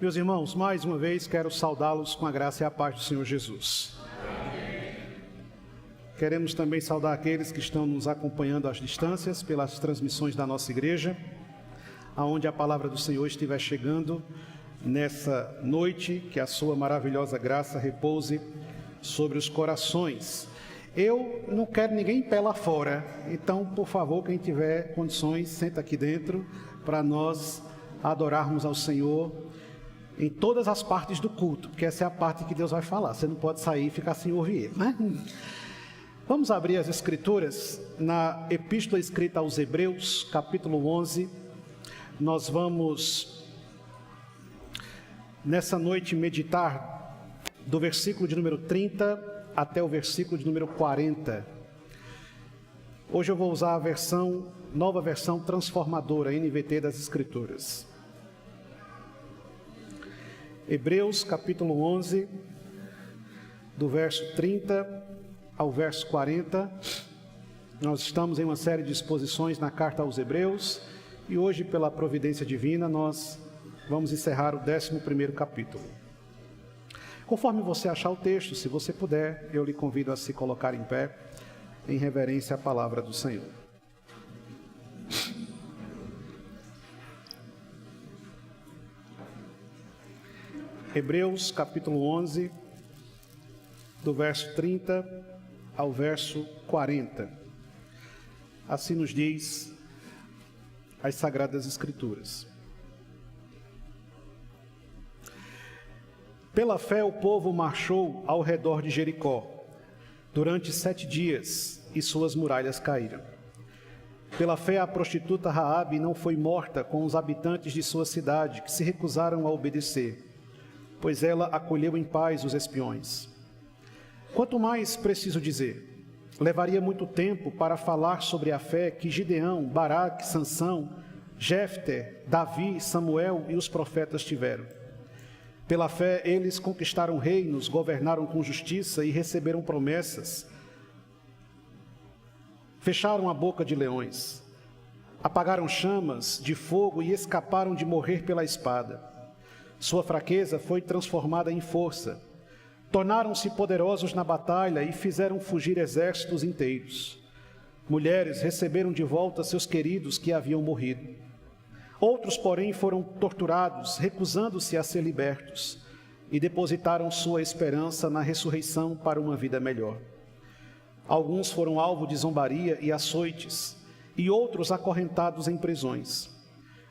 Meus irmãos, mais uma vez quero saudá-los com a graça e a paz do Senhor Jesus. Queremos também saudar aqueles que estão nos acompanhando às distâncias pelas transmissões da nossa igreja, aonde a palavra do Senhor estiver chegando nessa noite, que a sua maravilhosa graça repouse sobre os corações. Eu não quero ninguém em pé lá fora, então, por favor, quem tiver condições, senta aqui dentro para nós adorarmos ao Senhor em todas as partes do culto, porque essa é a parte que Deus vai falar. Você não pode sair e ficar sem ouvir Ele, né? Vamos abrir as Escrituras na Epístola escrita aos Hebreus, capítulo 11. Nós vamos, nessa noite, meditar do versículo de número 30 até o versículo de número 40. Hoje eu vou usar a nova versão transformadora, NVT das Escrituras. Hebreus, capítulo 11, do verso 30 ao verso 40. Nós estamos em uma série de exposições na carta aos Hebreus e hoje, pela providência divina, nós vamos encerrar o 11º capítulo. Conforme você achar o texto, se você puder, eu lhe convido a se colocar em pé em reverência à palavra do Senhor. Hebreus, capítulo 11, do verso 30 ao verso 40. Assim nos diz as Sagradas Escrituras. Pela fé o povo marchou ao redor de Jericó durante 7 dias e suas muralhas caíram. Pela fé a prostituta Raabe não foi morta com os habitantes de sua cidade, que se recusaram a obedecer, pois ela acolheu em paz os espiões. Quanto mais preciso dizer, levaria muito tempo para falar sobre a fé que Gideão, Baraque, Sansão, Jefté, Davi, Samuel e os profetas tiveram. Pela fé eles conquistaram reinos, governaram com justiça e receberam promessas. Fecharam a boca de leões, apagaram chamas de fogo e escaparam de morrer pela espada. Sua fraqueza foi transformada em força. Tornaram-se poderosos na batalha e fizeram fugir exércitos inteiros. Mulheres receberam de volta seus queridos que haviam morrido. Outros, porém, foram torturados, recusando-se a ser libertos, e depositaram sua esperança na ressurreição para uma vida melhor. Alguns foram alvo de zombaria e açoites, e outros acorrentados em prisões.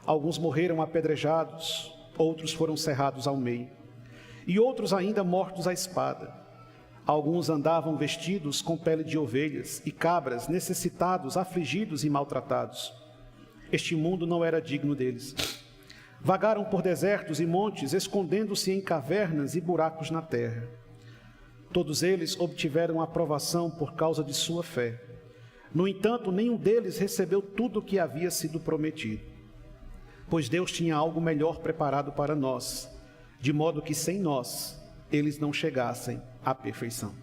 Alguns morreram apedrejados, outros foram cerrados ao meio, e outros ainda mortos à espada. Alguns andavam vestidos com pele de ovelhas e cabras, necessitados, afligidos e maltratados. Este mundo não era digno deles. Vagaram por desertos e montes, escondendo-se em cavernas e buracos na terra. Todos eles obtiveram aprovação por causa de sua fé. No entanto, nenhum deles recebeu tudo o que havia sido prometido, pois Deus tinha algo melhor preparado para nós, de modo que sem nós eles não chegassem à perfeição.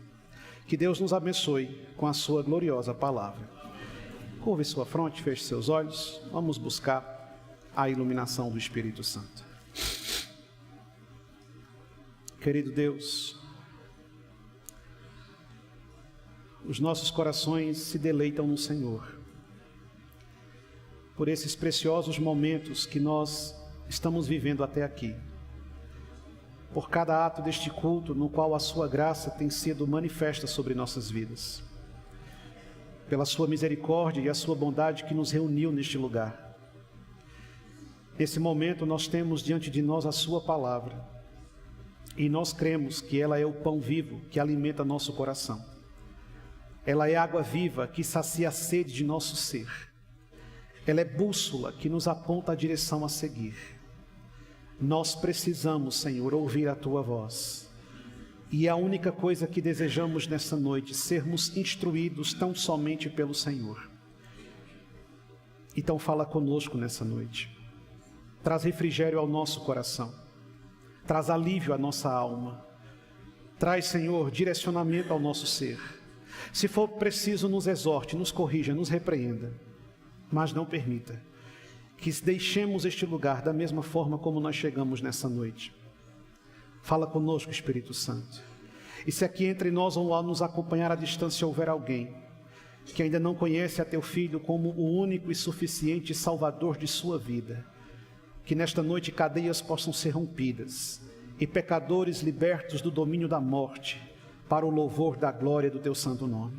Que Deus nos abençoe com a sua gloriosa palavra. Curve sua fronte, feche seus olhos, vamos buscar a iluminação do Espírito Santo. Querido Deus, os nossos corações se deleitam no Senhor, por esses preciosos momentos que nós estamos vivendo até aqui, por cada ato deste culto no qual a sua graça tem sido manifesta sobre nossas vidas, pela sua misericórdia e a sua bondade que nos reuniu neste lugar. Nesse momento nós temos diante de nós a sua palavra, e nós cremos que ela é o pão vivo que alimenta nosso coração. Ela é água viva que sacia a sede de nosso ser. Ela é bússola que nos aponta a direção a seguir. Nós precisamos, Senhor, ouvir a Tua voz. E é a única coisa que desejamos nessa noite, sermos instruídos tão somente pelo Senhor. Então fala conosco nessa noite. Traz refrigério ao nosso coração. Traz alívio à nossa alma. Traz, Senhor, direcionamento ao nosso ser. Se for preciso, nos exorte, nos corrija, nos repreenda. Mas não permita que deixemos este lugar da mesma forma como nós chegamos nessa noite. Fala conosco, Espírito Santo. E se aqui entre nós ou ao nos acompanhar à distância houver alguém que ainda não conhece a Teu Filho como o único e suficiente Salvador de sua vida, que nesta noite cadeias possam ser rompidas e pecadores libertos do domínio da morte, para o louvor da glória do Teu santo nome.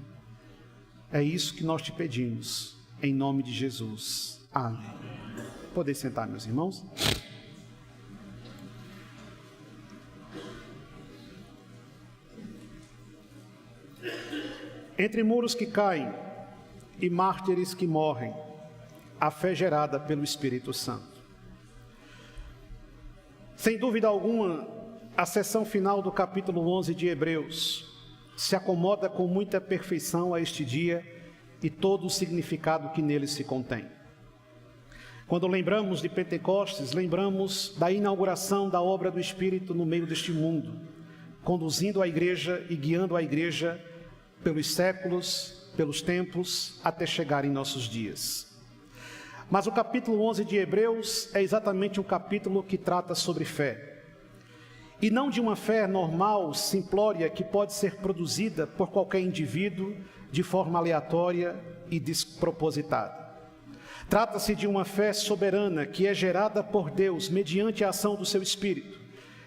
É isso que nós te pedimos, em nome de Jesus. Amém. Podem sentar, meus irmãos. Entre muros que caem e mártires que morrem, a fé gerada pelo Espírito Santo. Sem dúvida alguma, a seção final do capítulo 11 de Hebreus se acomoda com muita perfeição a este dia e todo o significado que nele se contém. Quando lembramos de Pentecostes, lembramos da inauguração da obra do Espírito no meio deste mundo, conduzindo a igreja e guiando a igreja pelos séculos, pelos tempos, até chegar em nossos dias. Mas o capítulo 11 de Hebreus é exatamente um capítulo que trata sobre fé. E não de uma fé normal, simplória, que pode ser produzida por qualquer indivíduo de forma aleatória e despropositada. Trata-se de uma fé soberana que é gerada por Deus mediante a ação do seu Espírito,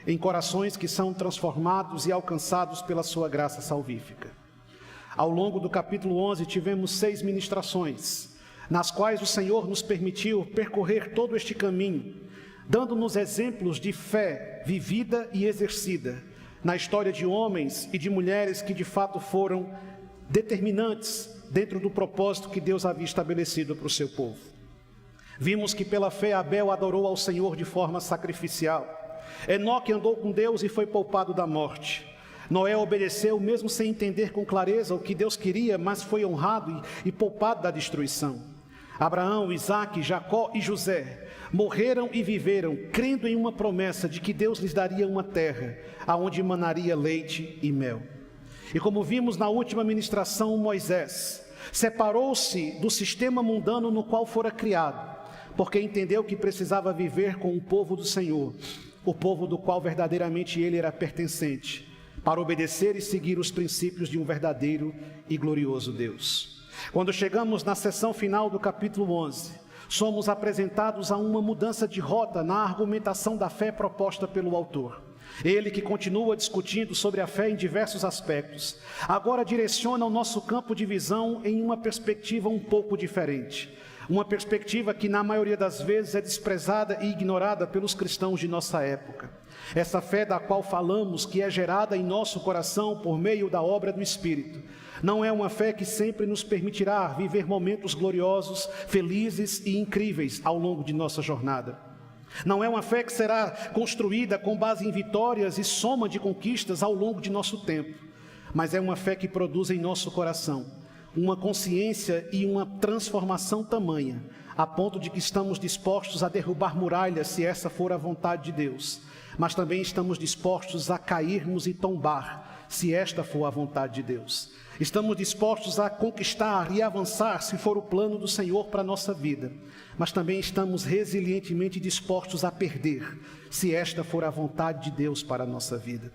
em corações que são transformados e alcançados pela sua graça salvífica. Ao longo do capítulo 11 tivemos 6 ministrações, nas quais o Senhor nos permitiu percorrer todo este caminho, dando-nos exemplos de fé vivida e exercida na história de homens e de mulheres que de fato foram determinantes dentro do propósito que Deus havia estabelecido para o seu povo. Vimos que pela fé Abel adorou ao Senhor de forma sacrificial. Enoque andou com Deus e foi poupado da morte. Noé obedeceu mesmo sem entender com clareza o que Deus queria, mas foi honrado e poupado da destruição. Abraão, Isaque, Jacó e José morreram e viveram crendo em uma promessa de que Deus lhes daria uma terra aonde manaria leite e mel. E como vimos na última ministração, Moisés separou-se do sistema mundano no qual fora criado, porque entendeu que precisava viver com o povo do Senhor, o povo do qual verdadeiramente ele era pertencente, para obedecer e seguir os princípios de um verdadeiro e glorioso Deus. Quando chegamos na seção final do capítulo 11, somos apresentados a uma mudança de rota na argumentação da fé proposta pelo autor. Ele, que continua discutindo sobre a fé em diversos aspectos, agora direciona o nosso campo de visão em uma perspectiva um pouco diferente. Uma perspectiva que na maioria das vezes é desprezada e ignorada pelos cristãos de nossa época. Essa fé da qual falamos, que é gerada em nosso coração por meio da obra do Espírito, não é uma fé que sempre nos permitirá viver momentos gloriosos, felizes e incríveis ao longo de nossa jornada. Não é uma fé que será construída com base em vitórias e soma de conquistas ao longo de nosso tempo, mas é uma fé que produz em nosso coração uma consciência e uma transformação tamanha, a ponto de que estamos dispostos a derrubar muralhas, se essa for a vontade de Deus, mas também estamos dispostos a cairmos e tombar, se esta for a vontade de Deus. Estamos dispostos a conquistar e avançar, se for o plano do Senhor para a nossa vida, mas também estamos resilientemente dispostos a perder, se esta for a vontade de Deus para a nossa vida.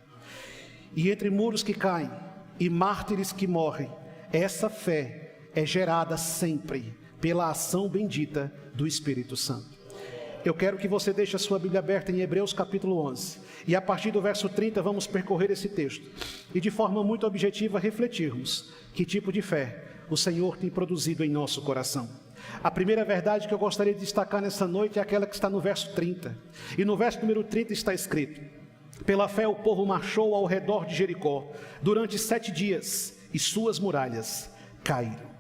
E entre muros que caem e mártires que morrem, essa fé é gerada sempre pela ação bendita do Espírito Santo. Eu quero que você deixe a sua Bíblia aberta em Hebreus capítulo 11. E a partir do verso 30 vamos percorrer esse texto. E de forma muito objetiva refletirmos que tipo de fé o Senhor tem produzido em nosso coração. A primeira verdade que eu gostaria de destacar nessa noite é aquela que está no verso 30. E no verso número 30 está escrito: pela fé o povo marchou ao redor de Jericó durante 7 dias e suas muralhas caíram.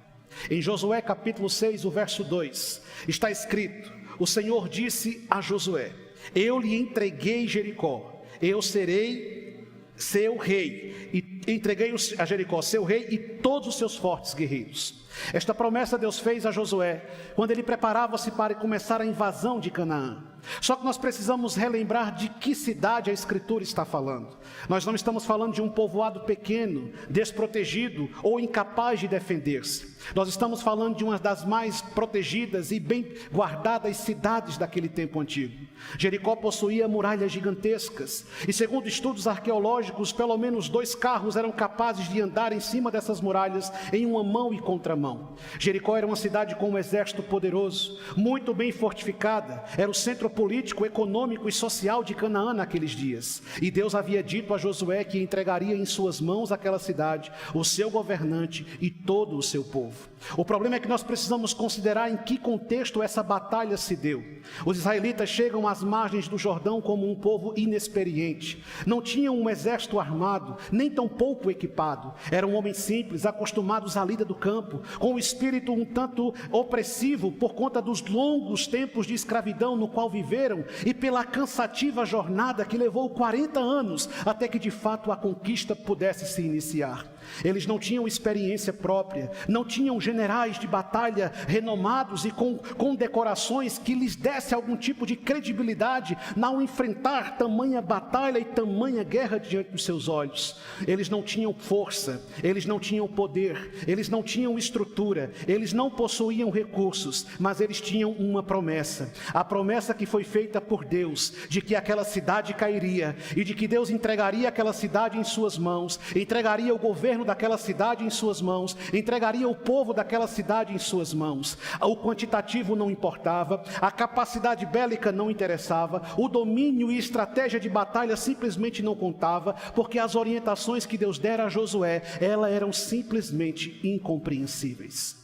Em Josué capítulo 6, o verso 2, está escrito: o Senhor disse a Josué: eu lhe entreguei Jericó, eu serei seu rei. E entreguei a Jericó, seu rei, e todos os seus fortes guerreiros. Esta promessa Deus fez a Josué quando ele preparava-se para começar a invasão de Canaã. Só que nós precisamos relembrar de que cidade a Escritura está falando. Nós não estamos falando de um povoado pequeno, desprotegido ou incapaz de defender-se. Nós estamos falando de uma das mais protegidas e bem guardadas cidades daquele tempo antigo. Jericó possuía muralhas gigantescas e, segundo estudos arqueológicos, pelo menos 2 carros eram capazes de andar em cima dessas muralhas em uma mão e contramão. Jericó era uma cidade com um exército poderoso, muito bem fortificada, era o centro político, econômico e social de Canaã naqueles dias. E Deus havia dito a Josué que entregaria em suas mãos aquela cidade, o seu governante e todo o seu povo. O problema é que nós precisamos considerar em que contexto essa batalha se deu. Os israelitas chegam às margens do Jordão como um povo inexperiente. Não tinham um exército armado, nem tão pouco equipado. Eram homens simples, acostumados à lida do campo, com o espírito um tanto opressivo por conta dos longos tempos de escravidão no qual viveram e pela cansativa jornada que levou 40 anos até que de fato a conquista pudesse se iniciar. Eles não tinham experiência própria, não tinham generais de batalha renomados e com condecorações que lhes desse algum tipo de credibilidade ao enfrentar tamanha batalha e tamanha guerra diante dos seus olhos. Eles não tinham força, eles não tinham poder, eles não tinham estrutura, eles não possuíam recursos, mas eles tinham uma promessa. A promessa que foi feita por Deus, de que aquela cidade cairia e de que Deus entregaria aquela cidade em suas mãos, entregaria o governo daquela cidade em suas mãos, entregaria o povo daquela cidade em suas mãos. O quantitativo não importava, a capacidade bélica não interessava, o domínio e estratégia de batalha simplesmente não contava, porque as orientações que Deus dera a Josué, elas eram simplesmente incompreensíveis.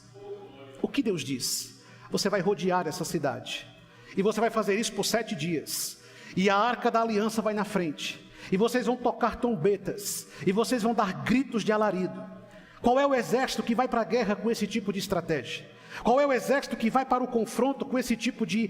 O que Deus disse? Você vai rodear essa cidade, e você vai fazer isso por 7 dias, e a arca da aliança vai na frente, e vocês vão tocar trombetas, e vocês vão dar gritos de alarido. Qual é o exército que vai para a guerra com esse tipo de estratégia? Qual é o exército que vai para o confronto com esse tipo de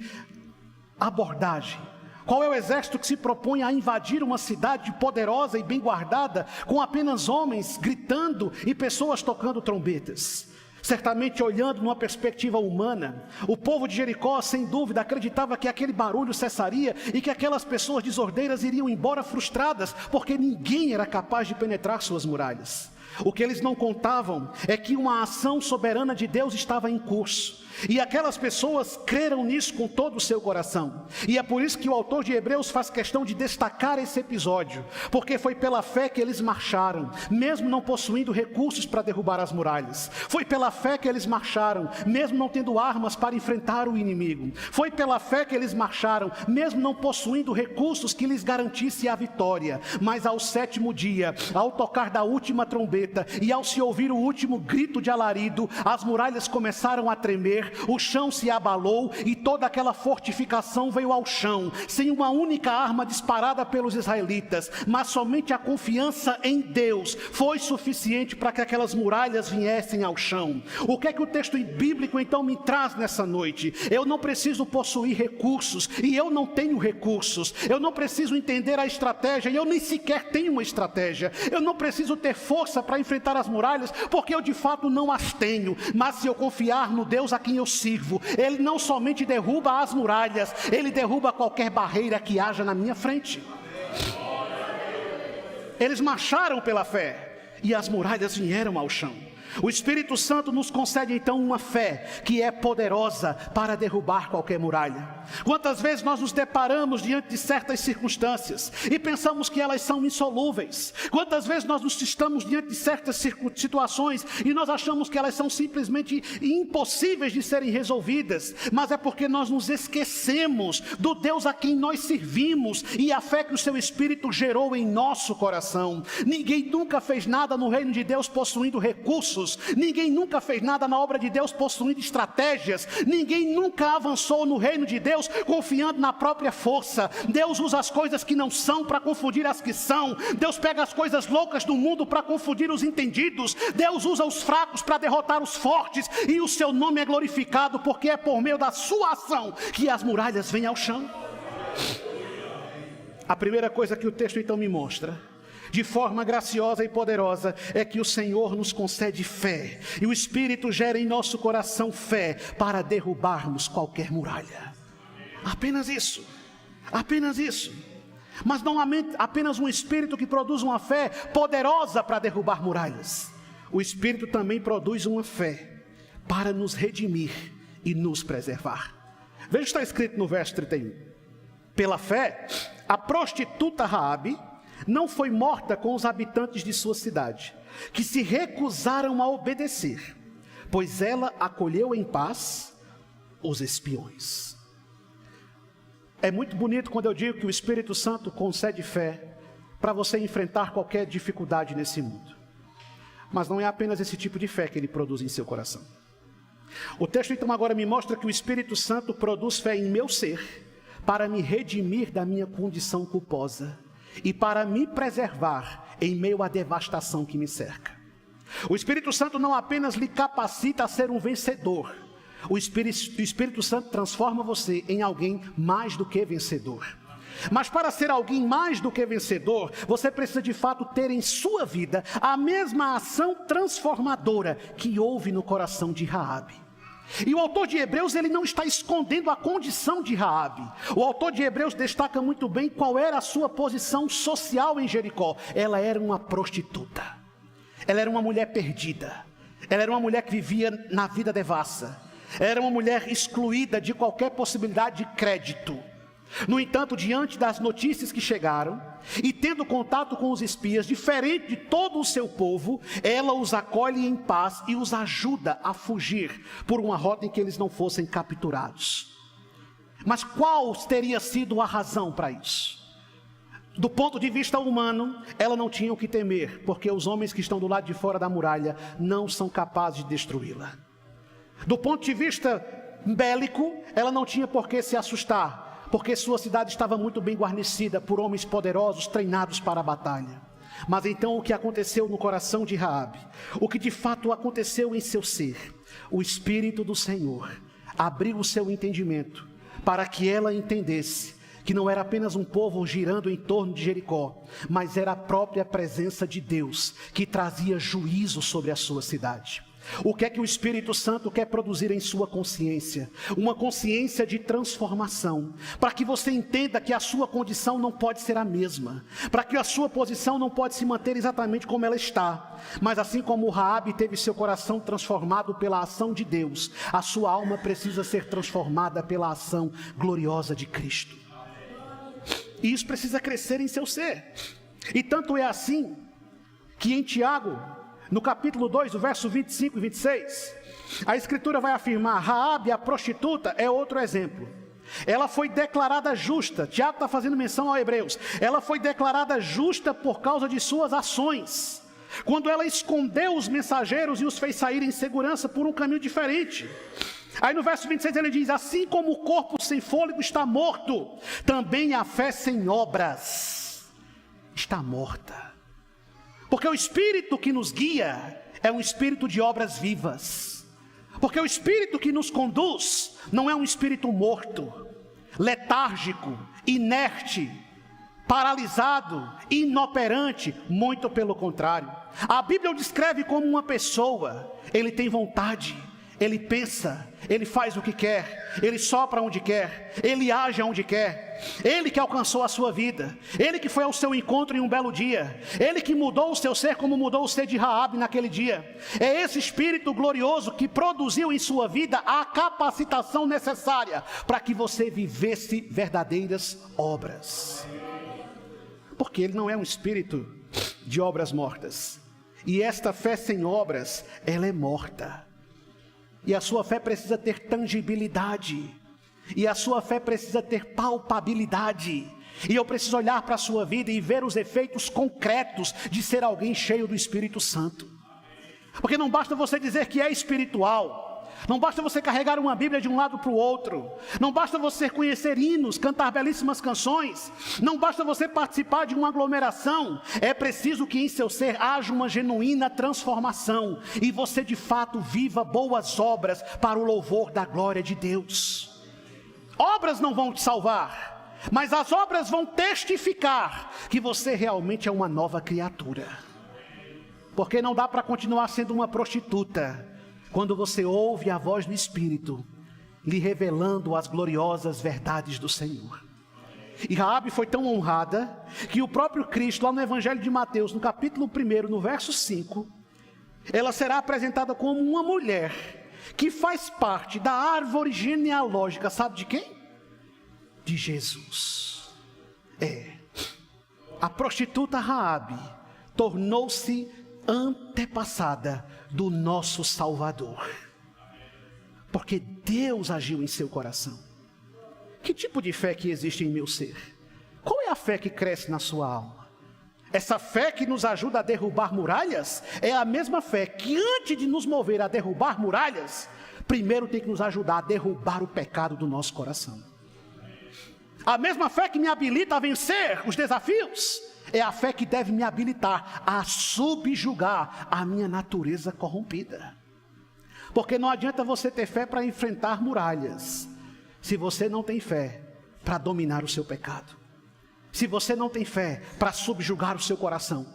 abordagem? Qual é o exército que se propõe a invadir uma cidade poderosa e bem guardada, com apenas homens gritando e pessoas tocando trombetas? Certamente, olhando numa perspectiva humana, o povo de Jericó, sem dúvida, acreditava que aquele barulho cessaria e que aquelas pessoas desordeiras iriam embora frustradas, porque ninguém era capaz de penetrar suas muralhas. O que eles não contavam é que uma ação soberana de Deus estava em curso. E aquelas pessoas creram nisso com todo o seu coração. E é por isso que o autor de Hebreus faz questão de destacar esse episódio, porque foi pela fé que eles marcharam, mesmo não possuindo recursos para derrubar as muralhas. Foi pela fé que eles marcharam, mesmo não tendo armas para enfrentar o inimigo. Foi pela fé que eles marcharam, mesmo não possuindo recursos que lhes garantisse a vitória. Mas ao 7º dia, ao tocar da última trombeta e ao se ouvir o último grito de alarido, as muralhas começaram a tremer, o chão se abalou e toda aquela fortificação veio ao chão, sem uma única arma disparada pelos israelitas, mas somente a confiança em Deus foi suficiente para que aquelas muralhas viessem ao chão. O que é que o texto bíblico então me traz nessa noite? Eu não preciso possuir recursos, e eu não tenho recursos. Eu não preciso entender a estratégia, e eu nem sequer tenho uma estratégia. Eu não preciso ter força para enfrentar as muralhas, porque eu de fato não as tenho. Mas se eu confiar no Deus a quem eu sirvo, Ele não somente derruba as muralhas, Ele derruba qualquer barreira que haja na minha frente. Eles marcharam pela fé e as muralhas vieram ao chão. O Espírito Santo nos concede então uma fé que é poderosa para derrubar qualquer muralha. Quantas vezes nós nos deparamos diante de certas circunstâncias e pensamos que elas são insolúveis? Quantas vezes nós nos estamos diante de certas situações e nós achamos que elas são simplesmente impossíveis de serem resolvidas? Mas é porque nós nos esquecemos do Deus a quem nós servimos e a fé que o seu Espírito gerou em nosso coração. Ninguém nunca fez nada no reino de Deus possuindo recursos. Ninguém nunca fez nada na obra de Deus possuindo estratégias. Ninguém nunca avançou no reino de Deus confiando na própria força. Deus usa as coisas que não são para confundir as que são. Deus pega as coisas loucas do mundo para confundir os entendidos. Deus usa os fracos para derrotar os fortes, e o seu nome é glorificado, porque é por meio da sua ação que as muralhas vêm ao chão. A primeira coisa que o texto então me mostra de forma graciosa e poderosa, é que o Senhor nos concede fé, e o Espírito gera em nosso coração fé para derrubarmos qualquer muralha. Apenas isso, apenas isso. Mas não apenas um Espírito que produz uma fé poderosa para derrubar muralhas. O Espírito também produz uma fé para nos redimir e nos preservar. Veja o que está escrito no verso 31. Pela fé, a prostituta Raabe não foi morta com os habitantes de sua cidade, que se recusaram a obedecer, pois ela acolheu em paz os espiões. É muito bonito quando eu digo que o Espírito Santo concede fé para você enfrentar qualquer dificuldade nesse mundo. Mas não é apenas esse tipo de fé que ele produz em seu coração. O texto então agora me mostra que o Espírito Santo produz fé em meu ser para me redimir da minha condição culposa e para me preservar em meio à devastação que me cerca. O Espírito Santo não apenas lhe capacita a ser um vencedor. O Espírito Santo transforma você em alguém mais do que vencedor. Mas para ser alguém mais do que vencedor, você precisa de fato ter em sua vida a mesma ação transformadora que houve no coração de Raabe. E o autor de Hebreus, ele não está escondendo a condição de Raabe. O autor de Hebreus destaca muito bem qual era a sua posição social em Jericó. Ela era uma prostituta. Ela era uma mulher perdida. Ela era uma mulher que vivia na vida devassa. Era uma mulher excluída de qualquer possibilidade de crédito. No entanto, diante das notícias que chegaram, e tendo contato com os espias, diferente de todo o seu povo, ela os acolhe em paz e os ajuda a fugir por uma rota em que eles não fossem capturados. Mas qual teria sido a razão para isso? Do ponto de vista humano, ela não tinha o que temer, porque os homens que estão do lado de fora da muralha não são capazes de destruí-la. Do ponto de vista bélico, ela não tinha por que se assustar, porque sua cidade estava muito bem guarnecida por homens poderosos treinados para a batalha. Mas então o que aconteceu no coração de Raabe, o que de fato aconteceu em seu ser, o Espírito do Senhor abriu o seu entendimento para que ela entendesse que não era apenas um povo girando em torno de Jericó, mas era a própria presença de Deus que trazia juízo sobre a sua cidade. O que é que o Espírito Santo quer produzir em sua consciência? Uma consciência de transformação, para que você entenda que a sua condição não pode ser a mesma, para que a sua posição não pode se manter exatamente como ela está, mas assim como Raabe teve seu coração transformado pela ação de Deus, a sua alma precisa ser transformada pela ação gloriosa de Cristo. E isso precisa crescer em seu ser. E tanto é assim que em Tiago, no capítulo 2, o verso 25 e 26, a Escritura vai afirmar: Raabe, a prostituta, é outro exemplo. Ela foi declarada justa. Tiago está fazendo menção ao Hebreus. Ela foi declarada justa por causa de suas ações, quando ela escondeu os mensageiros e os fez sair em segurança por um caminho diferente. Aí no verso 26 ele diz: assim como o corpo sem fôlego está morto, também a fé sem obras está morta. Porque o Espírito que nos guia é um Espírito de obras vivas. Porque o Espírito que nos conduz não é um Espírito morto, letárgico, inerte, paralisado, inoperante, muito pelo contrário. A Bíblia o descreve como uma pessoa. Ele tem vontade, ele pensa, ele faz o que quer, ele sopra onde quer, ele age onde quer. Ele que alcançou a sua vida, ele que foi ao seu encontro em um belo dia, ele que mudou o seu ser como mudou o ser de Raabe naquele dia. É esse Espírito glorioso que produziu em sua vida a capacitação necessária para que você vivesse verdadeiras obras. Porque ele não é um espírito de obras mortas. E esta fé sem obras, ela é morta. E a sua fé precisa ter tangibilidade. E a sua fé precisa ter palpabilidade. E eu preciso olhar para a sua vida e ver os efeitos concretos de ser alguém cheio do Espírito Santo. Porque não basta você dizer que é espiritual. Não basta você carregar uma Bíblia de um lado para o outro. Não basta você conhecer hinos, cantar belíssimas canções. Não basta você participar de uma aglomeração. É preciso que em seu ser haja uma genuína transformação. E você de fato viva boas obras para o louvor da glória de Deus. Obras não vão te salvar. mas as obras vão testificar que você realmente é uma nova criatura. Porque não dá para continuar sendo uma prostituta quando você ouve a voz do Espírito lhe revelando as gloriosas verdades do Senhor. E Raabe foi tão honrada que o próprio Cristo, lá no Evangelho de Mateus, no capítulo 1, no verso 5, ela será apresentada como uma mulher que faz parte da árvore genealógica, sabe de quem? De Jesus. A prostituta Raabe tornou-se antepassada do nosso Salvador, porque Deus agiu em seu coração. Que tipo de fé que existe em meu ser? Qual é a fé que cresce na sua alma? Essa fé que nos ajuda a derrubar muralhas é a mesma fé que, antes de nos mover a derrubar muralhas, primeiro tem que nos ajudar a derrubar o pecado do nosso coração. A mesma fé que me habilita a vencer os desafios é a fé que deve me habilitar a subjugar a minha natureza corrompida. Porque não adianta você ter fé para enfrentar muralhas se você não tem fé para dominar o seu pecado, se você não tem fé para subjugar o seu coração,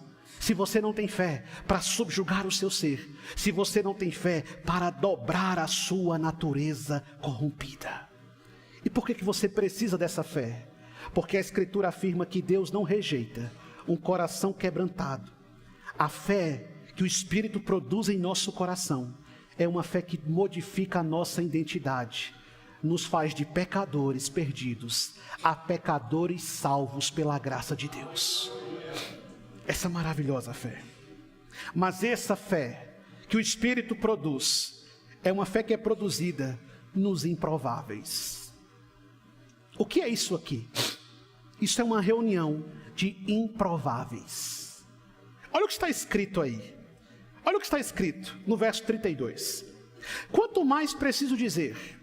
se você não tem fé para subjugar o seu ser, se você não tem fé para dobrar a sua natureza corrompida. E por que você precisa dessa fé? Porque a Escritura afirma que Deus não rejeita um coração quebrantado. A fé que o Espírito produz em nosso coração é uma fé que modifica a nossa identidade, nos faz de pecadores perdidos a pecadores salvos pela graça de Deus. Essa maravilhosa fé. Mas essa fé que o Espírito produz é uma fé que é produzida nos improváveis. O que é isso aqui? Isso é uma reunião de improváveis. Olha o que está escrito aí. Olha o que está escrito no verso 32. Quanto mais preciso dizer,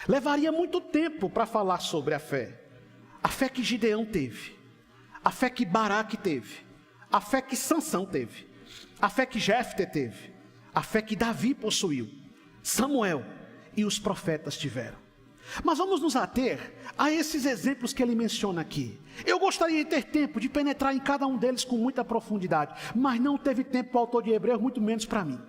levaria muito tempo para falar sobre a fé que Gideão teve, a fé que Baraque teve, a fé que Sansão teve, a fé que Jefté teve, a fé que Davi possuiu, Samuel e os profetas tiveram. Mas vamos nos ater a esses exemplos que ele menciona aqui. Eu gostaria de ter tempo de penetrar em cada um deles com muita profundidade, mas não teve tempo para o autor de Hebreus, muito menos para mim.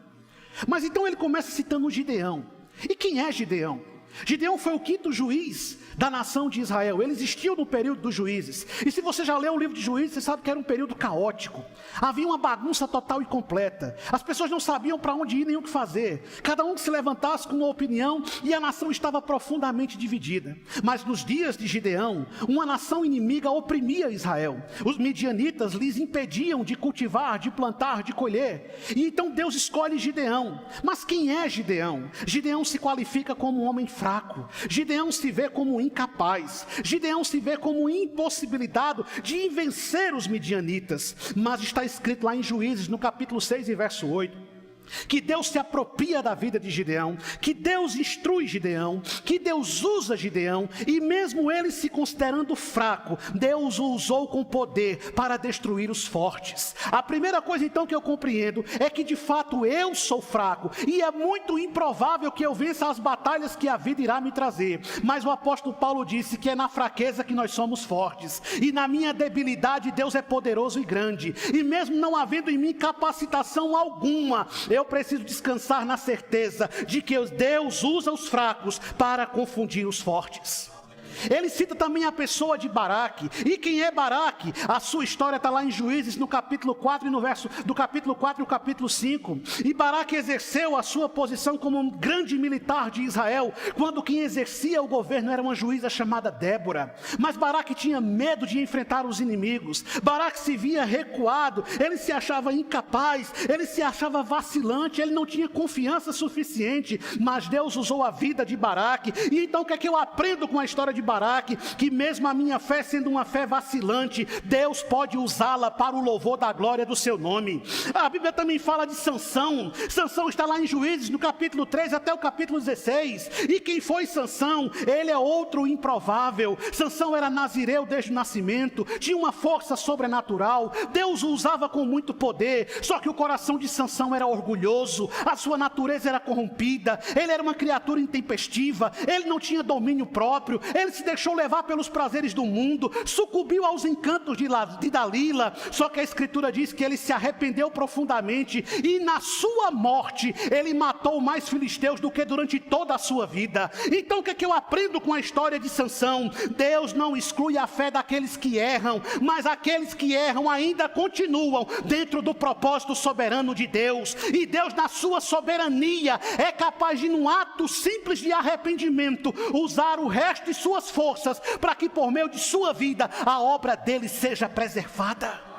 Mas então ele começa citando Gideão. E quem é Gideão? Gideão foi o 5º juiz da nação de Israel. Ele existiu no período dos juízes. E se você já leu o livro de Juízes, você sabe que era um período caótico. Havia uma bagunça total e completa. As pessoas não sabiam para onde ir nem o que fazer. Cada um que se levantasse com uma opinião, e a nação estava profundamente dividida. Mas nos dias de Gideão, uma nação inimiga oprimia Israel. Os midianitas lhes impediam de cultivar, de plantar, de colher. E então Deus escolhe Gideão. Mas quem é Gideão? Gideão se qualifica como um homem fraco. Gideão se vê como incapaz. Gideão se vê como impossibilitado de vencer os midianitas. Mas está escrito lá em Juízes, no capítulo 6 e verso 8, que Deus se apropria da vida de Gideão, que Deus instrui Gideão, que Deus usa Gideão, e mesmo ele se considerando fraco, Deus o usou com poder para destruir os fortes. A primeira coisa então que eu compreendo é que de fato eu sou fraco, e é muito improvável que eu vença as batalhas que a vida irá me trazer, mas o apóstolo Paulo disse que é na fraqueza que nós somos fortes, e na minha debilidade Deus é poderoso e grande, e mesmo não havendo em mim capacitação alguma, eu preciso descansar na certeza de que Deus usa os fracos para confundir os fortes. Ele cita também a pessoa de Baraque. E quem é Baraque? A sua história está lá em Juízes, no capítulo 4 e no verso do capítulo 4 e o capítulo 5. E Baraque exerceu a sua posição como um grande militar de Israel, quando quem exercia o governo era uma juíza chamada Débora. Mas Baraque tinha medo de enfrentar os inimigos. Baraque se via recuado, ele se achava incapaz, ele se achava vacilante, ele não tinha confiança suficiente. Mas Deus usou a vida de Baraque. E então o que é que eu aprendo com a história de Baraque? Que mesmo a minha fé sendo uma fé vacilante, Deus pode usá-la para o louvor da glória do seu nome. A Bíblia também fala de Sansão. Sansão está lá em Juízes, no capítulo 3 até o capítulo 16. E quem foi Sansão? Ele é outro improvável. Sansão era nazireu desde o nascimento, tinha uma força sobrenatural, Deus o usava com muito poder, só que o coração de Sansão era orgulhoso, a sua natureza era corrompida, ele era uma criatura intempestiva, ele não tinha domínio próprio, ele se deixou levar pelos prazeres do mundo, sucumbiu aos encantos de Dalila. Só que a Escritura diz que ele se arrependeu profundamente e na sua morte ele matou mais filisteus do que durante toda a sua vida. Então o que eu aprendo com a história de Sansão? Deus não exclui a fé daqueles que erram, mas aqueles que erram ainda continuam dentro do propósito soberano de Deus. E Deus, na sua soberania, é capaz de, num ato simples de arrependimento, usar o resto de suas forças para que por meio de sua vida a obra dele seja preservada.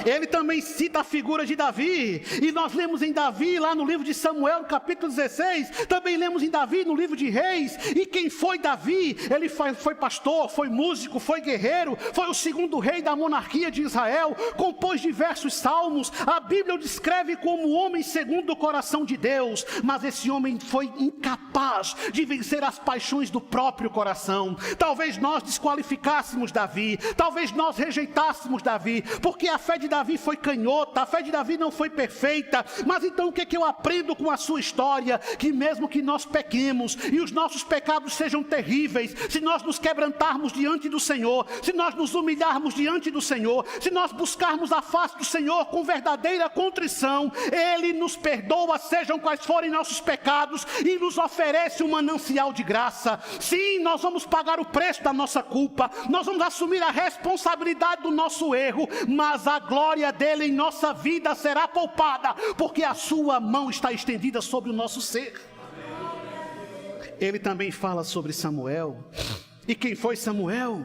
Ele também cita a figura de Davi, e nós lemos em Davi lá no livro de Samuel, no capítulo 16, também lemos em Davi no livro de Reis. E quem foi Davi? Ele foi pastor, foi músico, foi guerreiro, foi o segundo rei da monarquia de Israel, compôs diversos salmos. A Bíblia o descreve como homem segundo o coração de Deus, mas esse homem foi incapaz de vencer as paixões do próprio coração. Talvez nós desqualificássemos Davi, talvez nós rejeitássemos Davi, porque a fé de Davi foi canhota, a fé de Davi não foi perfeita. Mas então o que eu aprendo com a sua história? Que mesmo que nós pequemos e os nossos pecados sejam terríveis, se nós nos quebrantarmos diante do Senhor, se nós nos humilharmos diante do Senhor, se nós buscarmos a face do Senhor com verdadeira contrição, Ele nos perdoa, sejam quais forem nossos pecados, e nos oferece um manancial de graça. Sim, nós vamos pagar o preço da nossa culpa, nós vamos assumir a responsabilidade do nosso erro, mas a glória dele em nossa vida será poupada, porque a sua mão está estendida sobre o nosso ser. Ele também fala sobre Samuel. E quem foi Samuel?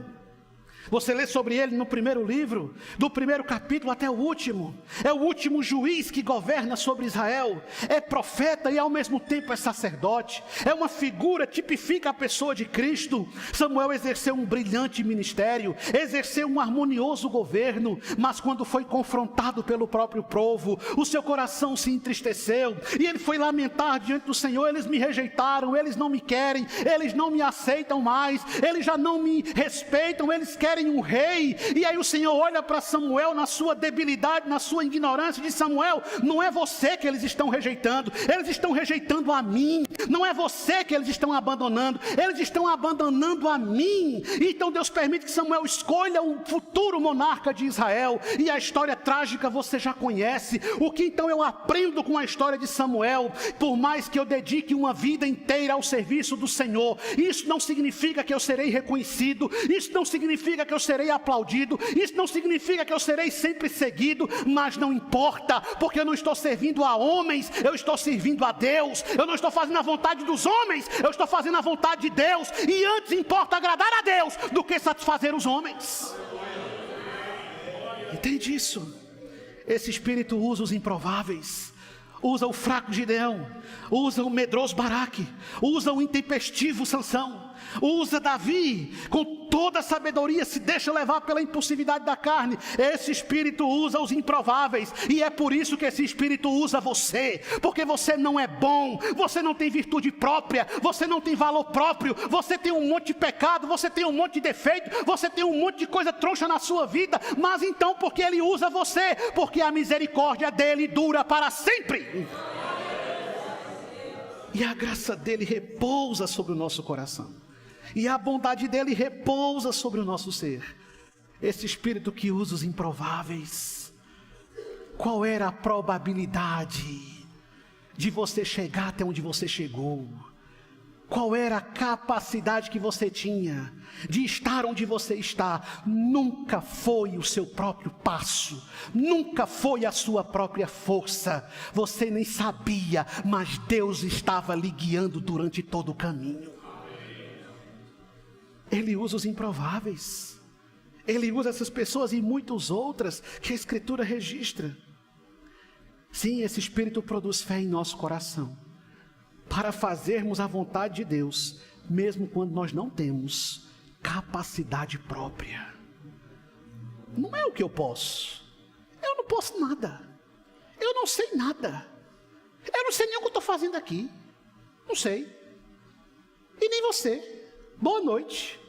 Você lê sobre ele no primeiro livro, do primeiro capítulo até o último. É o último juiz que governa sobre Israel. É profeta e ao mesmo tempo é sacerdote. É uma figura, tipifica a pessoa de Cristo. Samuel exerceu um brilhante ministério, exerceu um harmonioso governo, mas quando foi confrontado pelo próprio povo, o seu coração se entristeceu e ele foi lamentar diante do Senhor: eles me rejeitaram, eles não me querem, eles não me aceitam mais, eles já não me respeitam, eles querem um rei. E aí o Senhor olha para Samuel na sua debilidade, na sua ignorância, e diz: Samuel, não é você que eles estão rejeitando, eles estão rejeitando a mim. Não é você que eles estão abandonando, eles estão abandonando a mim. Então Deus permite que Samuel escolha o futuro monarca de Israel, e a história trágica você já conhece. O que então eu aprendo com a história de Samuel? Por mais que eu dedique uma vida inteira ao serviço do Senhor, isso não significa que eu serei reconhecido, isso não significa que eu serei aplaudido, isso não significa que eu serei sempre seguido, mas não importa, porque eu não estou servindo a homens, eu estou servindo a Deus. Eu não estou fazendo a vontade dos homens, eu estou fazendo a vontade de Deus, e antes importa agradar a Deus do que satisfazer os homens. Entende isso? Esse espírito usa os improváveis, usa o fraco Gideão, usa o medroso Baraque, usa o intempestivo Sansão, usa Davi com toda a sabedoria, se deixa levar pela impulsividade da carne. Esse espírito usa os improváveis, e é por isso que esse espírito usa você, porque você não é bom, você não tem virtude própria, você não tem valor próprio, você tem um monte de pecado, você tem um monte de defeito, você tem um monte de coisa troncha na sua vida. Mas então, porque ele usa você? Porque a misericórdia dele dura para sempre, e a graça dele repousa sobre o nosso coração, e a bondade dele repousa sobre o nosso ser. Esse espírito que usa os improváveis. Qual era a probabilidade de você chegar até onde você chegou? Qual era a capacidade que você tinha de estar onde você está? Nunca foi o seu próprio passo, nunca foi a sua própria força. Você nem sabia, mas Deus estava lhe guiando durante todo o caminho. Ele usa os improváveis, ele usa essas pessoas e muitas outras que a Escritura registra. Sim, esse Espírito produz fé em nosso coração, para fazermos a vontade de Deus, mesmo quando nós não temos capacidade própria. Não é o que eu posso, eu não posso nada, eu não sei nada, eu não sei nem o que eu estou fazendo aqui, não sei, e nem você. Boa noite.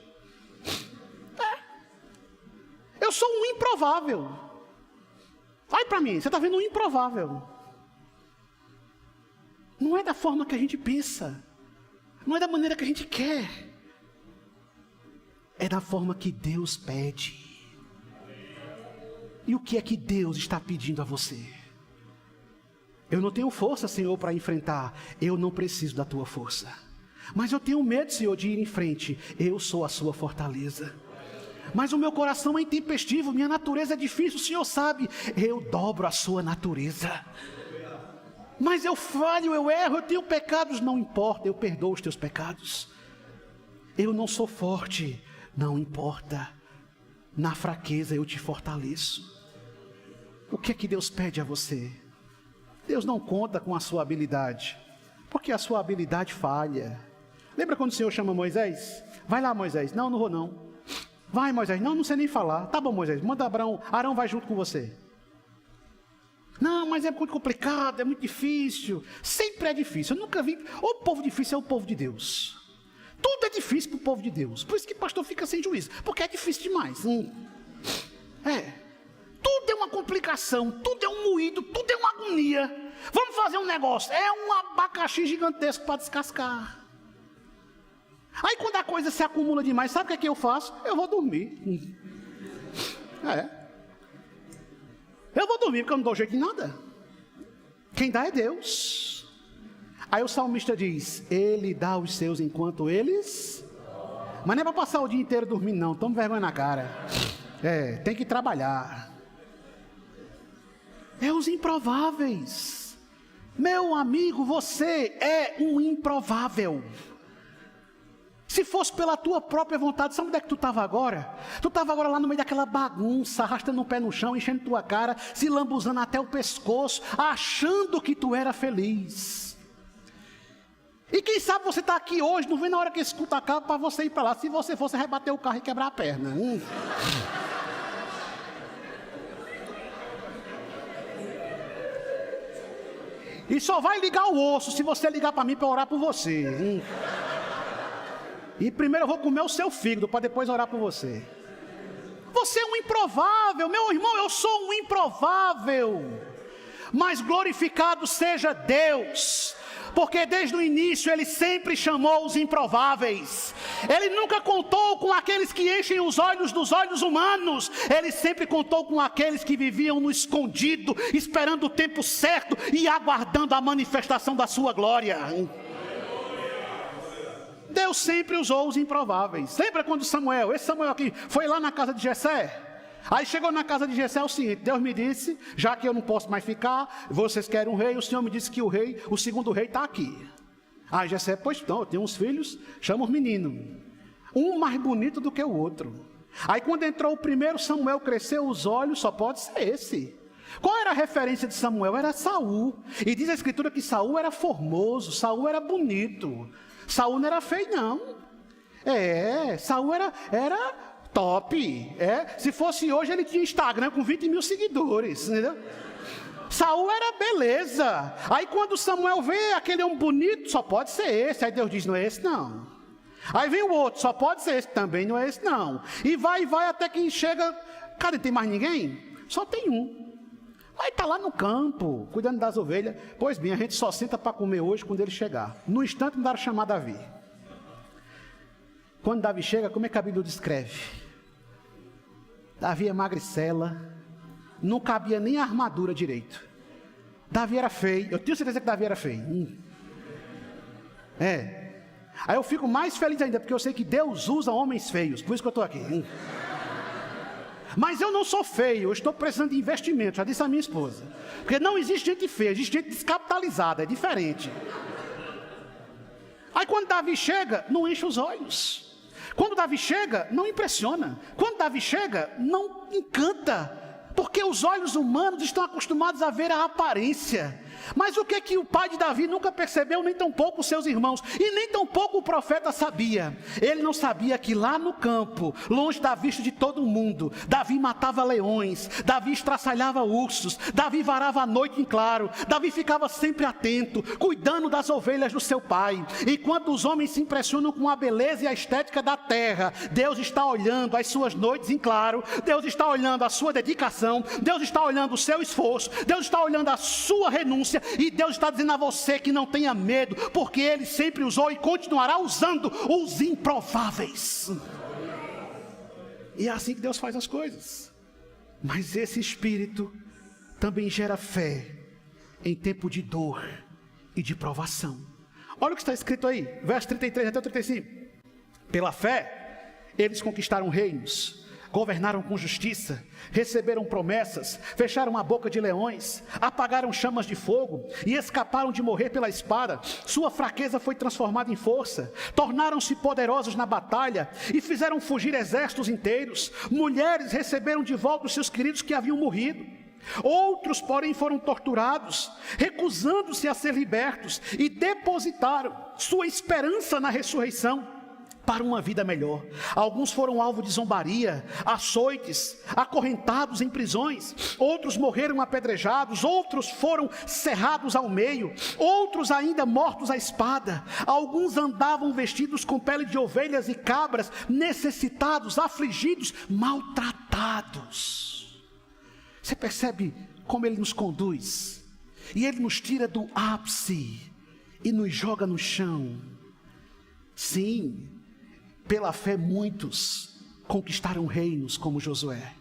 Eu sou um improvável. Vai para mim, você está vendo um improvável. Não é da forma que a gente pensa, não é da maneira que a gente quer. é da forma que Deus pede. E o que é que Deus está pedindo a você? Eu não tenho força, Senhor, para enfrentar. Eu não preciso da tua força. Mas eu tenho medo, Senhor, de ir em frente. Eu sou a sua fortaleza. Mas o meu coração é intempestivo, minha natureza é difícil, o Senhor sabe. Eu dobro a sua natureza. Mas eu falho, eu erro, eu tenho pecados, não importa, eu perdoo os teus pecados. Eu não sou forte, não importa. Na fraqueza eu te fortaleço. O que é que Deus pede a você? Deus não conta com a sua habilidade, porque a sua habilidade falha. Lembra quando o Senhor chama Moisés? Vai lá, Moisés. Não, não vou não. Vai, Moisés. Não, não sei nem falar. Tá bom, Moisés, manda Arão vai junto com você. Não, mas é muito complicado, é muito difícil. Sempre é difícil. Eu nunca vi. O povo difícil é o povo de Deus. Tudo é difícil para o povo de Deus. Por isso que o pastor fica sem juízo, porque é difícil demais. Tudo é uma complicação, tudo é um moído, tudo é uma agonia. Vamos fazer um negócio. É um abacaxi gigantesco para descascar. Aí quando a coisa se acumula demais, sabe o que eu faço? Eu vou dormir. Eu vou dormir porque eu não dou jeito em nada. Quem dá é Deus. Aí o salmista diz, Ele dá os seus enquanto eles... Mas não é para passar o dia inteiro dormindo não, toma vergonha na cara. Tem que trabalhar. É os improváveis. Meu amigo, você é um improvável. Se fosse pela tua própria vontade, sabe onde é que tu estava agora? Tu estava agora lá no meio daquela bagunça, arrastando o pé no chão, enchendo tua cara, se lambuzando até o pescoço, achando que tu era feliz. E quem sabe você está aqui hoje, não vem na hora que escuta a carro para você ir para lá. Se você fosse rebater o carro e quebrar a perna. E só vai ligar o osso se você ligar para mim para orar por você. E primeiro eu vou comer o seu fígado para depois orar por você. Você é um improvável, meu irmão, eu sou um improvável. Mas glorificado seja Deus, porque desde o início Ele sempre chamou os improváveis. Ele nunca contou com aqueles que enchem os olhos dos olhos humanos. Ele sempre contou com aqueles que viviam no escondido, esperando o tempo certo e aguardando a manifestação da sua glória. Deus sempre usou os improváveis. Lembra quando esse Samuel aqui, foi lá na casa de Jessé? Aí chegou na casa de Jessé, é o seguinte, Deus me disse, já que eu não posso mais ficar, vocês querem um rei, o Senhor me disse que o segundo rei está aqui. Aí Jessé, pois não, eu tenho uns filhos, chama os meninos, um mais bonito do que o outro. Aí quando entrou o primeiro, Samuel cresceu os olhos, só pode ser esse. Qual era a referência de Samuel? Era Saul. E diz a escritura que Saul era formoso, Saul era bonito. Saul não era feio não. Saul era top. Se fosse hoje ele tinha Instagram com 20 mil seguidores, entendeu? Saul era beleza. Aí quando Samuel vê aquele homem bonito, só pode ser esse. Aí Deus diz, não é esse não. Aí vem o outro, só pode ser esse, também não é esse não. E vai até que chega, cadê, tem mais ninguém? Só tem um. Aí está lá no campo, cuidando das ovelhas. Pois bem, a gente só senta para comer hoje quando ele chegar. No instante mandaram chamar Davi. Quando Davi chega, como é que a Bíblia descreve? Davi é magricela, não cabia nem a armadura direito. Davi era feio, eu tenho certeza que Davi era feio. Aí eu fico mais feliz ainda, porque eu sei que Deus usa homens feios, por isso que eu estou aqui. Mas eu não sou feio, eu estou precisando de investimento, já disse a minha esposa. Porque não existe gente feia, existe gente descapitalizada, é diferente. Aí quando Davi chega, não enche os olhos. Quando Davi chega, não impressiona. Quando Davi chega, não encanta. Porque os olhos humanos estão acostumados a ver a aparência. Mas o que o pai de Davi nunca percebeu, nem tampouco os seus irmãos, e nem tampouco o profeta sabia. Ele não sabia que lá no campo, longe da vista de todo mundo, Davi matava leões, Davi estraçalhava ursos, Davi varava a noite em claro, Davi ficava sempre atento, cuidando das ovelhas do seu pai. Enquanto os homens se impressionam com a beleza e a estética da terra, Deus está olhando as suas noites em claro, Deus está olhando a sua dedicação, Deus está olhando o seu esforço, Deus está olhando a sua renúncia, e Deus está dizendo a você que não tenha medo, porque Ele sempre usou e continuará usando os improváveis. E é assim que Deus faz as coisas. Mas esse Espírito também gera fé em tempo de dor e de provação. Olha o que está escrito aí, verso 33 até o 35. Pela fé, eles conquistaram reinos, governaram com justiça, receberam promessas, fecharam a boca de leões, apagaram chamas de fogo e escaparam de morrer pela espada. Sua fraqueza foi transformada em força, tornaram-se poderosos na batalha e fizeram fugir exércitos inteiros. Mulheres receberam de volta os seus queridos que haviam morrido. Outros, porém, foram torturados, recusando-se a ser libertos, e depositaram sua esperança na ressurreição para uma vida melhor. Alguns foram alvo de zombaria, açoites, acorrentados em prisões. Outros morreram apedrejados, outros foram cerrados ao meio, outros ainda mortos à espada. Alguns andavam vestidos com pele de ovelhas e cabras, necessitados, afligidos, maltratados. Você percebe como Ele nos conduz? E Ele nos tira do ápice e nos joga no chão. Sim, pela fé muitos conquistaram reinos como Josué,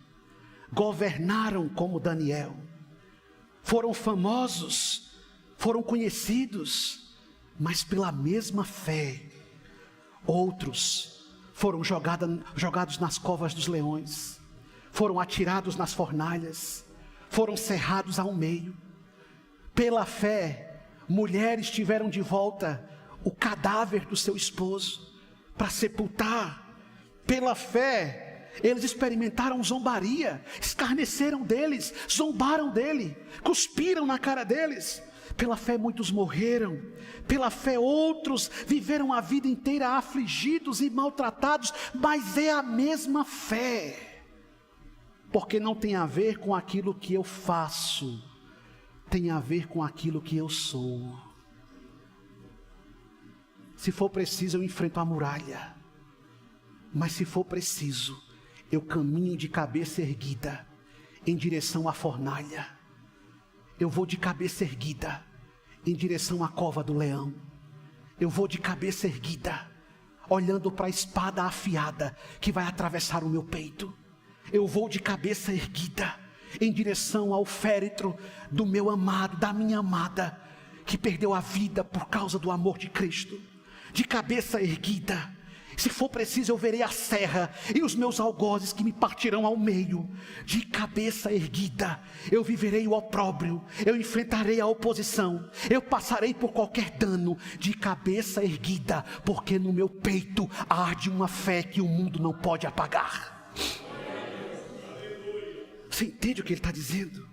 governaram como Daniel, foram famosos, foram conhecidos, mas pela mesma fé, outros foram jogados nas covas dos leões, foram atirados nas fornalhas, foram cerrados ao meio. Pela fé, mulheres tiveram de volta o cadáver do seu esposo para sepultar. Pela fé, eles experimentaram zombaria, escarneceram deles, zombaram dele, cuspiram na cara deles. Pela fé muitos morreram, pela fé outros viveram a vida inteira afligidos e maltratados, mas é a mesma fé. Porque não tem a ver com aquilo que eu faço, tem a ver com aquilo que eu sou. Se for preciso, eu enfrento a muralha, mas se for preciso, eu caminho de cabeça erguida em direção à fornalha. Eu vou de cabeça erguida em direção à cova do leão. Eu vou de cabeça erguida, olhando para a espada afiada que vai atravessar o meu peito. Eu vou de cabeça erguida em direção ao féretro do meu amado, da minha amada, que perdeu a vida por causa do amor de Cristo. De cabeça erguida, se for preciso eu verei a serra e os meus algozes que me partirão ao meio. De cabeça erguida, eu viverei o opróbrio, eu enfrentarei a oposição, eu passarei por qualquer dano. De cabeça erguida, porque no meu peito arde uma fé que o mundo não pode apagar. Você entende o que ele está dizendo?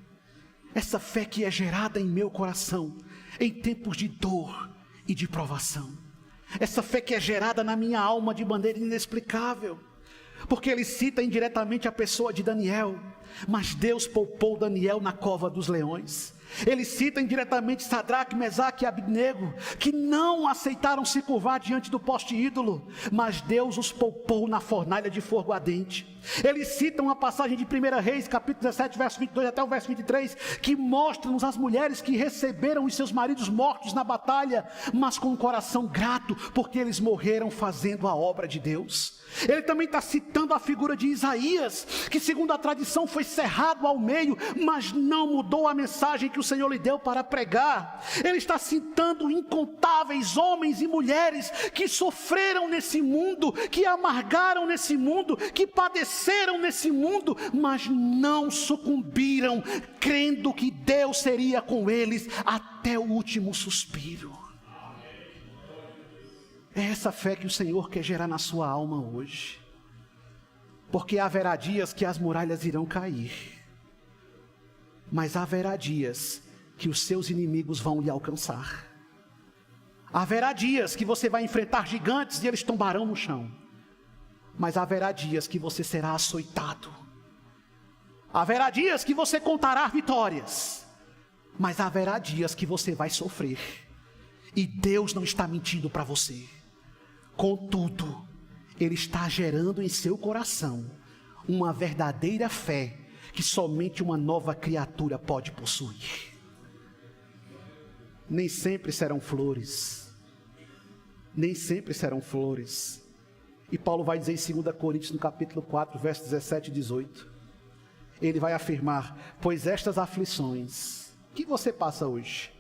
Essa fé que é gerada em meu coração em tempos de dor e de provação. Essa fé que é gerada na minha alma de maneira inexplicável. Porque ele cita indiretamente a pessoa de Daniel, mas Deus poupou Daniel na cova dos leões. Ele cita indiretamente Sadraque, Mesaque e Abednego, que não aceitaram se curvar diante do poste ídolo, mas Deus os poupou na fornalha de fogo ardente. Ele cita uma passagem de 1 Reis, capítulo 17, verso 22 até o verso 23, que mostra-nos as mulheres que receberam os seus maridos mortos na batalha, mas com um coração grato, porque eles morreram fazendo a obra de Deus. Ele também está citando a figura de Isaías, que segundo a tradição foi cerrado ao meio, mas não mudou a mensagem que o Senhor lhe deu para pregar. Ele está citando incontáveis homens e mulheres que sofreram nesse mundo, que amargaram nesse mundo, que padeceram nesse mundo, mas não sucumbiram, crendo que Deus seria com eles até o último suspiro. É essa fé que o Senhor quer gerar na sua alma hoje. Porque haverá dias que as muralhas irão cair, mas haverá dias que os seus inimigos vão lhe alcançar. Haverá dias que você vai enfrentar gigantes e eles tombarão no chão, mas haverá dias que você será açoitado. Haverá dias que você contará vitórias, mas haverá dias que você vai sofrer. E Deus não está mentindo para você. Contudo, Ele está gerando em seu coração uma verdadeira fé que somente uma nova criatura pode possuir. Nem sempre serão flores. Nem sempre serão flores. E Paulo vai dizer em 2 Coríntios, no capítulo 4, versos 17 e 18. Ele vai afirmar: pois estas aflições que você passa hoje,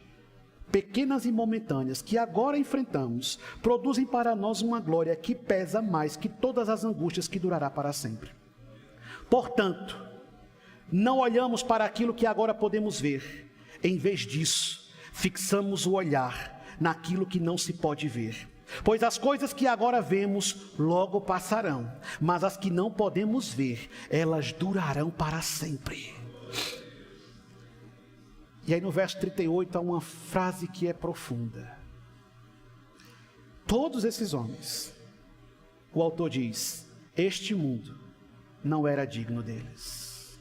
pequenas e momentâneas, que agora enfrentamos, produzem para nós uma glória que pesa mais que todas as angústias que durará para sempre. Portanto, não olhamos para aquilo que agora podemos ver. Em vez disso, fixamos o olhar naquilo que não se pode ver. Pois as coisas que agora vemos logo passarão, mas as que não podemos ver, elas durarão para sempre. E aí no verso 38 há uma frase que é profunda. Todos esses homens, o autor diz, este mundo não era digno deles.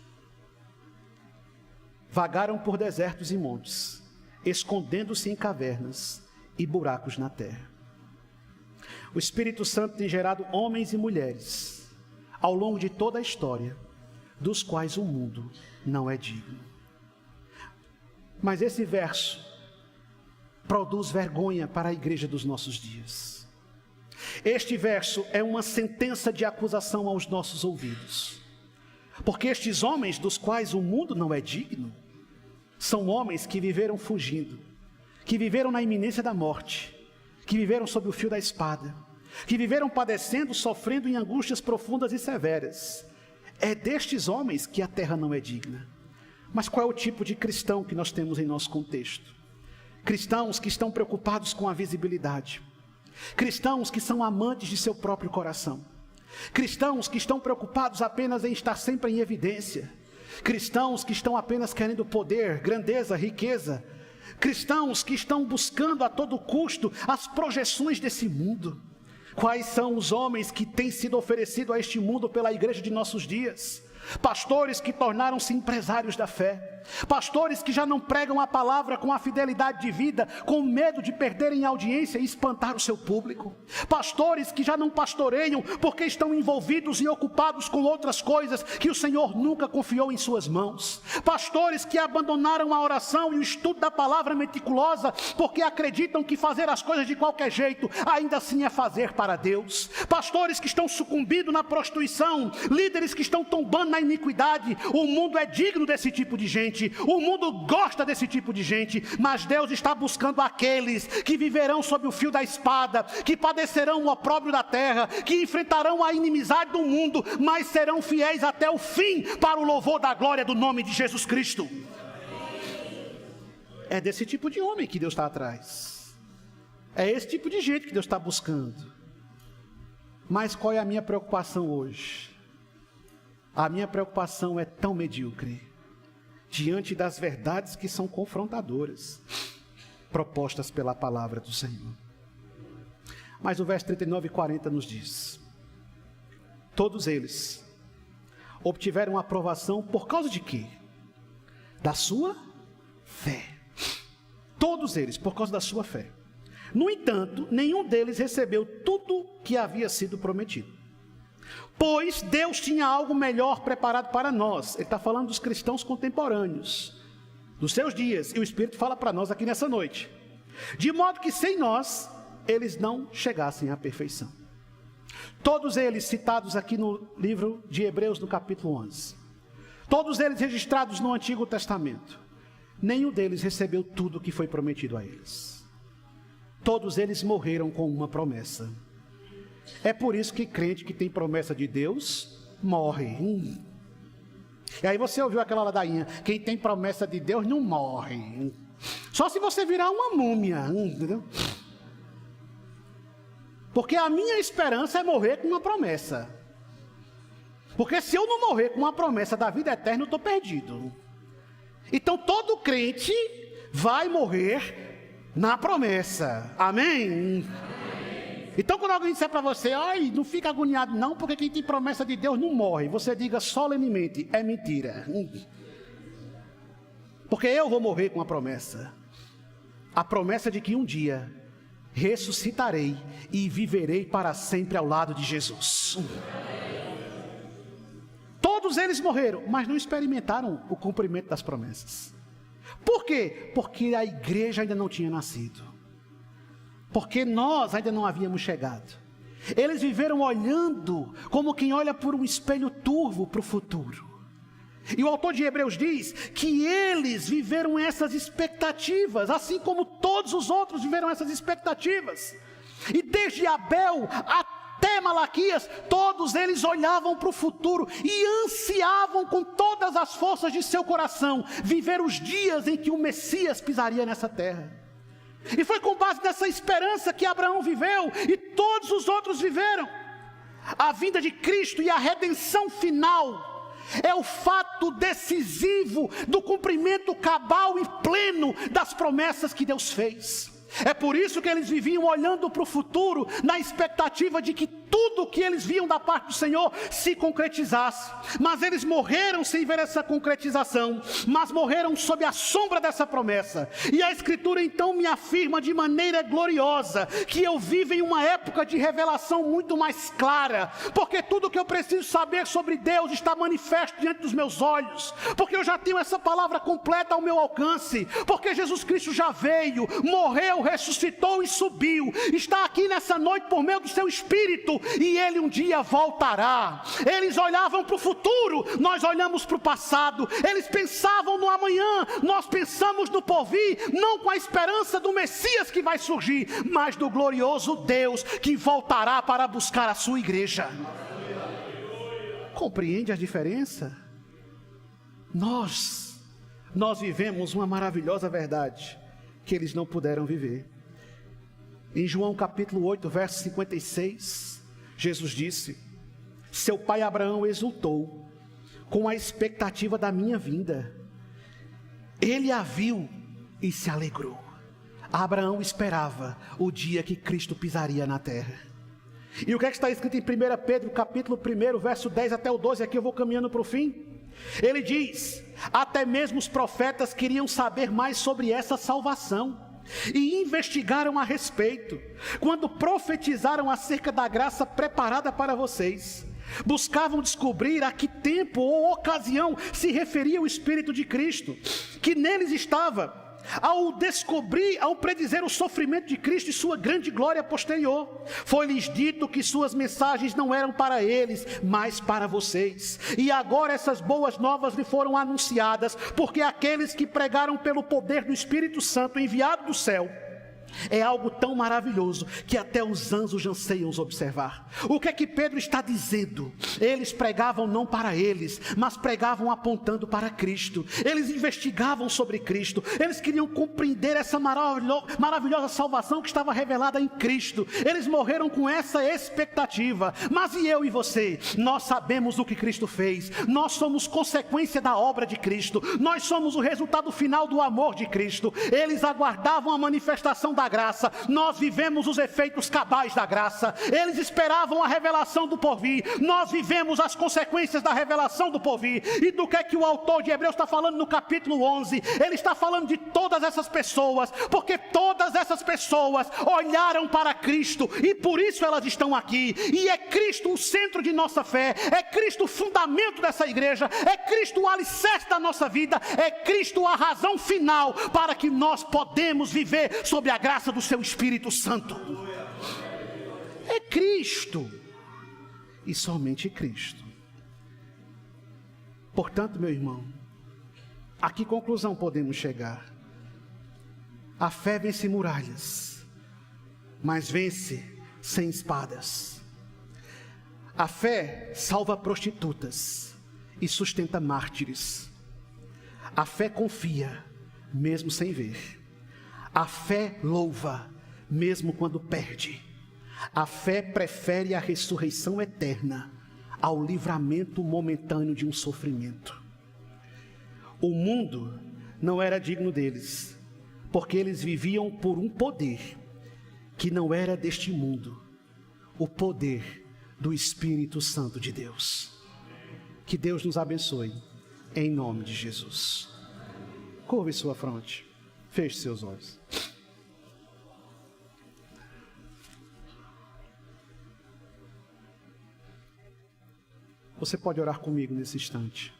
Vagaram por desertos e montes, escondendo-se em cavernas e buracos na terra. O Espírito Santo tem gerado homens e mulheres, ao longo de toda a história, dos quais o mundo não é digno. Mas esse verso produz vergonha para a igreja dos nossos dias. Este verso é uma sentença de acusação aos nossos ouvidos. Porque estes homens dos quais o mundo não é digno, são homens que viveram fugindo, que viveram na iminência da morte, que viveram sob o fio da espada, que viveram padecendo, sofrendo em angústias profundas e severas. É destes homens que a terra não é digna. Mas qual é o tipo de cristão que nós temos em nosso contexto? Cristãos que estão preocupados com a visibilidade. Cristãos que são amantes de seu próprio coração. Cristãos que estão preocupados apenas em estar sempre em evidência. Cristãos que estão apenas querendo poder, grandeza, riqueza. Cristãos que estão buscando a todo custo as projeções desse mundo. Quais são os homens que têm sido oferecidos a este mundo pela igreja de nossos dias? Pastores que tornaram-se empresários da fé, pastores que já não pregam a palavra com a fidelidade de vida, com medo de perderem audiência e espantar o seu público, pastores que já não pastoreiam porque estão envolvidos e ocupados com outras coisas que o Senhor nunca confiou em suas mãos, pastores que abandonaram a oração e o estudo da palavra meticulosa porque acreditam que fazer as coisas de qualquer jeito ainda assim é fazer para Deus, pastores que estão sucumbindo na prostituição, líderes que estão tombando na iniquidade. O mundo é digno desse tipo de gente, o mundo gosta desse tipo de gente, mas Deus está buscando aqueles que viverão sob o fio da espada, que padecerão o opróbrio da terra, que enfrentarão a inimizade do mundo, mas serão fiéis até o fim para o louvor da glória do nome de Jesus Cristo. É desse tipo de homem que Deus está atrás, é esse tipo de gente que Deus está buscando. Mas qual é a minha preocupação hoje? A minha preocupação é tão medíocre diante das verdades que são confrontadoras, propostas pela palavra do Senhor. Mas o verso 39 e 40 nos diz: todos eles obtiveram aprovação por causa de quê? Da sua fé. Todos eles, por causa da sua fé. No entanto, nenhum deles recebeu tudo que havia sido prometido. Pois Deus tinha algo melhor preparado para nós. Ele está falando dos cristãos contemporâneos, dos seus dias, e o Espírito fala para nós aqui nessa noite. De modo que sem nós, eles não chegassem à perfeição. Todos eles citados aqui no livro de Hebreus, no capítulo 11. Todos eles registrados no Antigo Testamento. Nenhum deles recebeu tudo o que foi prometido a eles. Todos eles morreram com uma promessa. É por isso que crente que tem promessa de Deus, morre. E aí você ouviu aquela ladainha: quem tem promessa de Deus não morre. Só se você virar uma múmia, entendeu? Porque a minha esperança é morrer com uma promessa. Porque se eu não morrer com uma promessa da vida eterna, eu estou perdido. Então todo crente vai morrer na promessa. Amém? Então quando alguém disser para você: ai, não fica agoniado não, porque quem tem promessa de Deus não morre, você diga solenemente: é mentira. Porque eu vou morrer com a promessa de que um dia ressuscitarei e viverei para sempre ao lado de Jesus. Todos eles morreram, mas não experimentaram o cumprimento das promessas. Por quê? Porque a igreja ainda não tinha nascido. Porque nós ainda não havíamos chegado. Eles viveram olhando como quem olha por um espelho turvo para o futuro. E o autor de Hebreus diz que eles viveram essas expectativas, assim como todos os outros viveram essas expectativas. E desde Abel até Malaquias, todos eles olhavam para o futuro e ansiavam com todas as forças de seu coração viver os dias em que o Messias pisaria nessa terra. E foi com base nessa esperança que Abraão viveu e todos os outros viveram. A vinda de Cristo e a redenção final é o fato decisivo do cumprimento cabal e pleno das promessas que Deus fez. É por isso que eles viviam olhando para o futuro, na expectativa de que tudo o que eles viam da parte do Senhor se concretizasse. Mas eles morreram sem ver essa concretização, mas morreram sob a sombra dessa promessa. E a Escritura então me afirma de maneira gloriosa que eu vivo em uma época de revelação muito mais clara, porque tudo o que eu preciso saber sobre Deus está manifesto diante dos meus olhos, porque eu já tenho essa palavra completa ao meu alcance, porque Jesus Cristo já veio, morreu, ressuscitou e subiu, está aqui nessa noite por meio do seu Espírito, e Ele um dia voltará. Eles olhavam para o futuro, nós olhamos para o passado. Eles pensavam no amanhã, nós pensamos no porvir, não com a esperança do Messias que vai surgir, mas do glorioso Deus que voltará para buscar a sua igreja. Compreende a diferença? Nós vivemos uma maravilhosa verdade que eles não puderam viver. Em João capítulo 8, verso 56, Jesus disse: seu pai Abraão exultou com a expectativa da minha vinda. Ele a viu e se alegrou. Abraão esperava o dia que Cristo pisaria na terra. E o que é que está escrito em 1 Pedro capítulo 1, verso 10 até o 12, aqui eu vou caminhando para o fim. Ele diz: até mesmo os profetas queriam saber mais sobre essa salvação e investigaram a respeito, quando profetizaram acerca da graça preparada para vocês. Buscavam descobrir a que tempo ou ocasião se referia o Espírito de Cristo, que neles estava, ao predizer o sofrimento de Cristo e sua grande glória posterior. Foi-lhes dito que suas mensagens não eram para eles, mas para vocês. E agora essas boas novas lhe foram anunciadas, porque aqueles que pregaram pelo poder do Espírito Santo enviado do céu, é algo tão maravilhoso que até os anjos anseiam os observar. O que é que Pedro está dizendo? Eles pregavam não para eles, mas pregavam apontando para Cristo. Eles investigavam sobre Cristo. Eles queriam compreender essa maravilhosa salvação que estava revelada em Cristo. Eles morreram com essa expectativa. Mas e eu e você? Nós sabemos o que Cristo fez. Nós somos consequência da obra de Cristo. Nós somos o resultado final do amor de Cristo. Eles aguardavam a manifestação da graça, nós vivemos os efeitos cabais da graça. Eles esperavam a revelação do porvir, nós vivemos as consequências da revelação do porvir. E do que é que o autor de Hebreus está falando no capítulo 11? Ele está falando de todas essas pessoas, porque todas essas pessoas olharam para Cristo, e por isso elas estão aqui. E é Cristo o centro de nossa fé, é Cristo o fundamento dessa igreja, é Cristo o alicerce da nossa vida, é Cristo a razão final para que nós podemos viver sobre a graça do seu Espírito Santo. É Cristo e somente Cristo. Portanto, meu irmão, a que conclusão podemos chegar? A fé vence muralhas, mas vence sem espadas. A fé salva prostitutas e sustenta mártires. A fé confia mesmo sem ver. A fé louva, mesmo quando perde. A fé prefere a ressurreição eterna ao livramento momentâneo de um sofrimento. O mundo não era digno deles, porque eles viviam por um poder que não era deste mundo, o poder do Espírito Santo de Deus. Que Deus nos abençoe, em nome de Jesus. Curve sua fronte. Feche seus olhos. Você pode orar comigo nesse instante.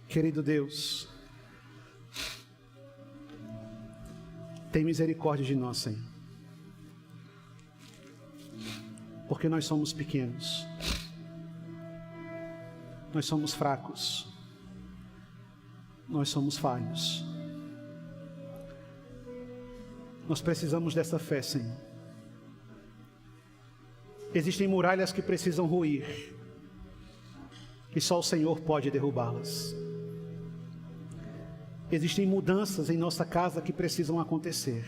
Querido Deus, tem misericórdia de nós, Senhor. porque nós somos pequenos, nós somos fracos, nós somos falhos. Nós precisamos dessa fé, Senhor. Existem muralhas que precisam ruir, e só o Senhor pode derrubá-las. Existem mudanças em nossa casa que precisam acontecer,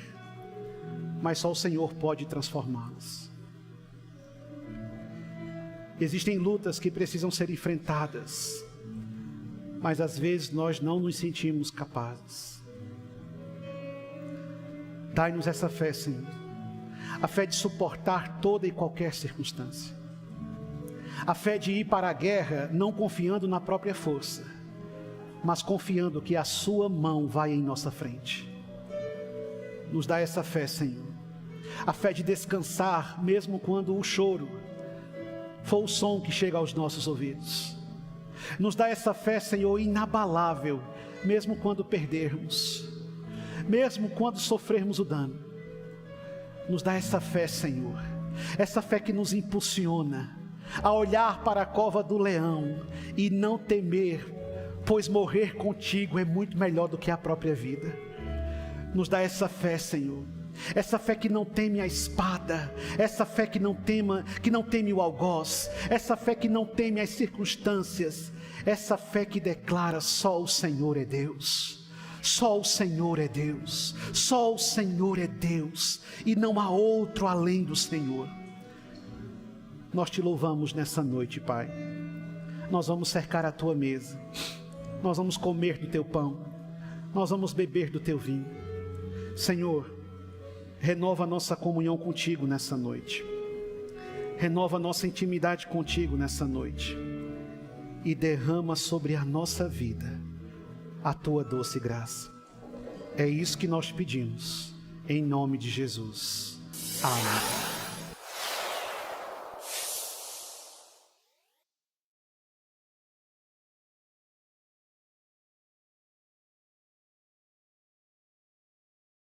mas só o Senhor pode transformá-las. Existem lutas que precisam ser enfrentadas, mas às vezes nós não nos sentimos capazes. Dai-nos essa fé, Senhor, a fé de suportar toda e qualquer circunstância, a fé de ir para a guerra não confiando na própria força, mas confiando que a sua mão vai em nossa frente. Nos dá essa fé, Senhor, a fé de descansar mesmo quando o choro for o som que chega aos nossos ouvidos. Nos dá essa fé, Senhor, inabalável, mesmo quando perdermos, mesmo quando sofrermos o dano. Nos dá essa fé, Senhor, essa fé que nos impulsiona a olhar para a cova do leão e não temer, pois morrer contigo é muito melhor do que a própria vida. Nos dá essa fé, Senhor, essa fé que não teme a espada, essa fé que não teme o algoz, essa fé que não teme as circunstâncias, essa fé que declara: só o Senhor é Deus, só o Senhor é Deus, só o Senhor é Deus, e não há outro além do Senhor. Nós te louvamos nessa noite, Pai. Nós vamos cercar a tua mesa, nós vamos comer do teu pão, nós vamos beber do teu vinho. Senhor, renova a nossa comunhão contigo nessa noite, renova a nossa intimidade contigo nessa noite, e derrama sobre a nossa vida a tua doce graça. É isso que nós pedimos, em nome de Jesus. Amém.